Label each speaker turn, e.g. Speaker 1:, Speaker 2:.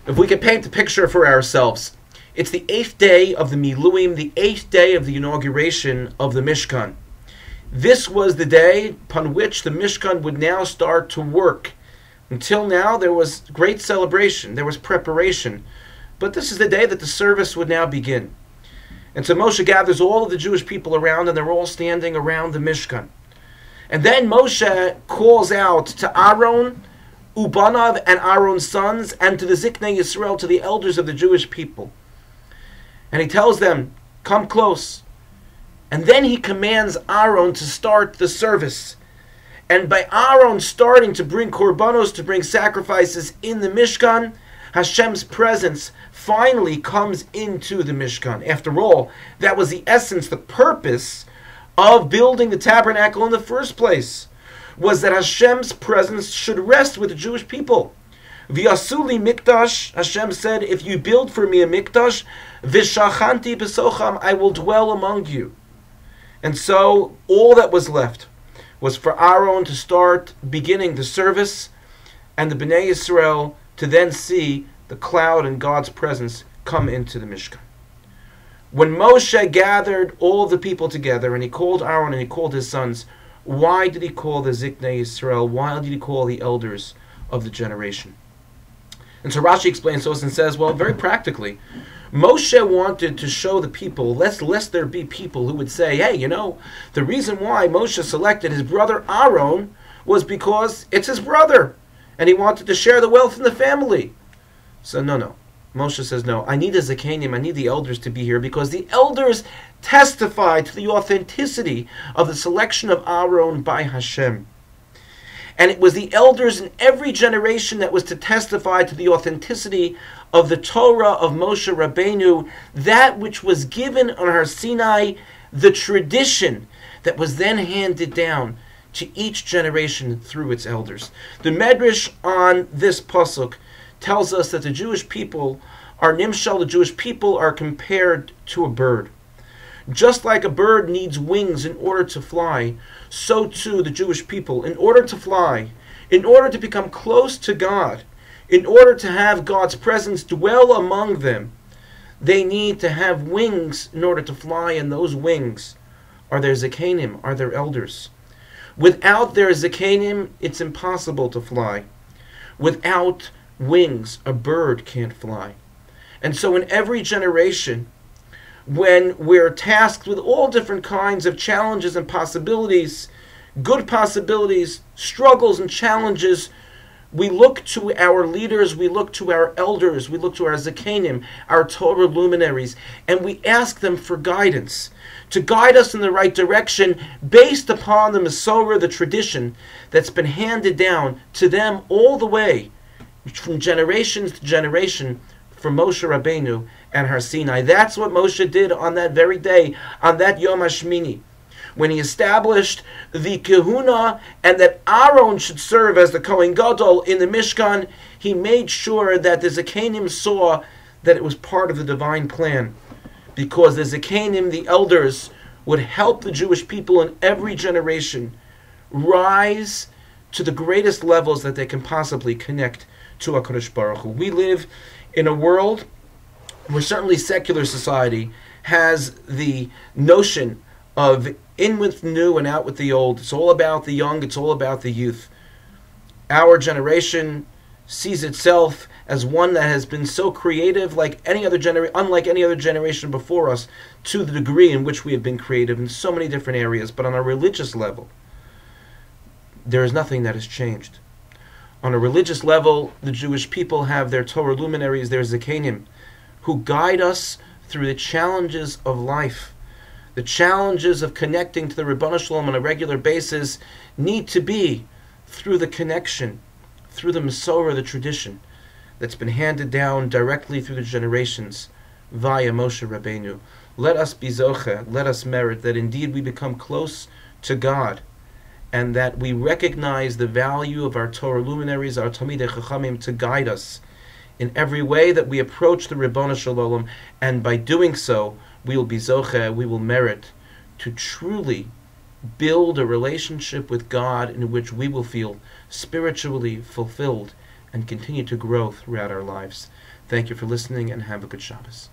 Speaker 1: If we could paint the picture for ourselves, it's the 8th day of the Miluim, the 8th day of the inauguration of the Mishkan. This was the day upon which the Mishkan would now start to work. Until now, there was great celebration, there was preparation, but this is the day that the service would now begin. And so Moshe gathers all of the Jewish people around, and they're all standing around the Mishkan. And then Moshe calls out to Aaron, Ubanav, and Aaron's sons, and to the Ziknei Yisrael, to the elders of the Jewish people. And he tells them, come close. And then he commands Aaron to start the service. And by Aaron starting to bring korbanos, to bring sacrifices in the Mishkan, Hashem's presence finally comes into the Mishkan. After all, that was the essence, the purpose of building the tabernacle in the first place, was that Hashem's presence should rest with the Jewish people. V'yasuli mikdash, Hashem said, if you build for me a mikdash, v'shachanti b'socham, I will dwell among you. And so all that was left was for Aaron to start beginning the service, and the Bnei Yisrael to then see the cloud and God's presence come into the Mishkan. When Moshe gathered all of the people together, and he called Aaron and he called his sons, why did he call the Ziknei Yisrael? Why did he call the elders of the generation? And so Rashi explains to us and says, well, very practically, Moshe wanted to show the people, lest there be people who would say, hey, the reason why Moshe selected his brother Aaron was because it's his brother, and he wanted to share the wealth in the family. So no. Moshe says, no, I need the Zekanim, I need the elders to be here, because the elders testify to the authenticity of the selection of Aaron by Hashem. And it was the elders in every generation that was to testify to the authenticity of the Torah of Moshe Rabbeinu, that which was given on Har Sinai, the tradition that was then handed down to each generation through its elders. The Medrash on this pasuk tells us that the Jewish people are nimshal, the Jewish people are compared to a bird. Just like a bird needs wings in order to fly, so too the Jewish people, in order to fly, in order to become close to God, in order to have God's presence dwell among them, they need to have wings in order to fly, and those wings are their Zekanim, are their elders. Without their Zekanim, it's impossible to fly. Without wings, a bird can't fly. And so in every generation, when we're tasked with all different kinds of challenges and possibilities, good possibilities, struggles and challenges, we look to our leaders, we look to our elders, we look to our Zekanim, our Torah luminaries, and we ask them for guidance, to guide us in the right direction based upon the Masorah, the tradition that's been handed down to them all the way, from generations to generation, from Moshe Rabbeinu and Har Sinai. That's what Moshe did on that very day, on that Yom HaShemini, when he established the Kehuna and that Aaron should serve as the Kohen Gadol in the Mishkan. He made sure that the Zekanim saw that it was part of the divine plan, because the Zekanim, the elders, would help the Jewish people in every generation rise to the greatest levels that they can possibly connect to HaKadosh Baruch Hu. We live in a world where certainly secular society has the notion of in with the new and out with the old. It's all about the young, it's all about the youth. Our generation sees itself as one that has been so creative, unlike any other generation before us, to the degree in which we have been creative in so many different areas. But on a religious level, there is nothing that has changed. On a religious level, the Jewish people have their Torah luminaries, their Zekanim, who guide us through the challenges of life. The challenges of connecting to the Ribono Shel Olam on a regular basis need to be through the connection, through the Masorah, the tradition that's been handed down directly through the generations via Moshe Rabbeinu. Let us be zoche, let us merit that indeed we become close to God, and that we recognize the value of our Torah luminaries, our Talmidei Chachamim, to guide us in every way that we approach the Ribono Shel Olam, and by doing so, we will be zoche, we will merit to truly build a relationship with God in which we will feel spiritually fulfilled and continue to grow throughout our lives. Thank you for listening, and have a good Shabbos.